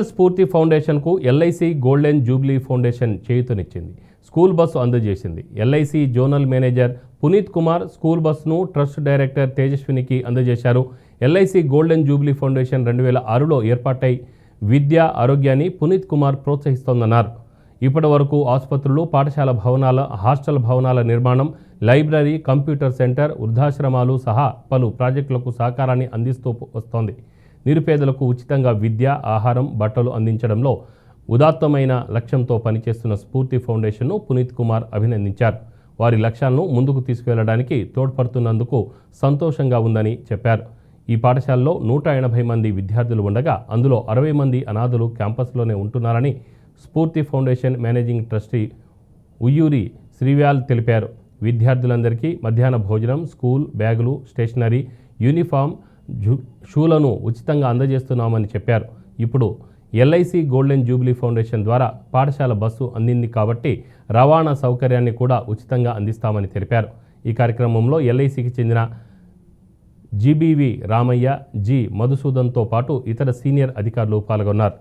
స్ఫూర్తి ఫౌండేషన్కు LIC golden jubilee foundation చేయూతనిచ్చింది. స్కూల్ బస్సు అందజేసింది. LIC zonal manager Puneet Kumar school బస్సును ట్రస్ట్ డైరెక్టర్ తేజస్వినికి అందజేశారు. ఎల్ఐసి గోల్డెన్ జూబ్లీ ఫౌండేషన్ 2006లో ఏర్పాటై విద్య, ఆరోగ్యాన్ని పునీత్ కుమార్ ప్రోత్సహిస్తోందన్నారు. ఇప్పటి వరకు ఆసుపత్రులు, పాఠశాల భవనాల, హాస్టల్ భవనాల నిర్మాణం, లైబ్రరీ, కంప్యూటర్ సెంటర్, వృద్ధాశ్రమాలు సహా పలు ప్రాజెక్టులకు సహకారాన్ని అందిస్తూ వస్తోంది. నిరుపేదలకు ఉచితంగా విద్య, ఆహారం, బట్టలు అందించడంలో ఉదాత్తమైన లక్ష్యంతో పనిచేస్తున్న స్ఫూర్తి ఫౌండేషన్ను పునీత్ కుమార్ అభినందించారు. వారి లక్ష్యాలను ముందుకు తీసుకువెళ్లడానికి తోడ్పడుతున్నందుకు సంతోషంగా ఉందని చెప్పారు. ఈ పాఠశాలలో 180 మంది విద్యార్థులు ఉండగా అందులో 60 మంది అనాథులు క్యాంపస్లోనే ఉంటున్నారని స్ఫూర్తి ఫౌండేషన్ మేనేజింగ్ ట్రస్టీ ఉయ్యూరి శ్రీవ్యాల్ తెలిపారు. విద్యార్థులందరికీ మధ్యాహ్న భోజనం, స్కూల్ బ్యాగులు, స్టేషనరీ, యూనిఫామ్, షూలను ఉచితంగా అందజేస్తున్నామని చెప్పారు. ఇప్పుడు ఎల్ఐసి గోల్డెన్ జూబ్లీ ఫౌండేషన్ ద్వారా పాఠశాల బస్సు అందింది కాబట్టి రవాణా సౌకర్యాన్ని కూడా ఉచితంగా అందిస్తామని తెలిపారు. ఈ కార్యక్రమంలో ఎల్ఐసికి చెందిన జీబీవి రామయ్య, జి మధుసూదన్తో పాటు ఇతర సీనియర్ అధికారులు పాల్గొన్నారు.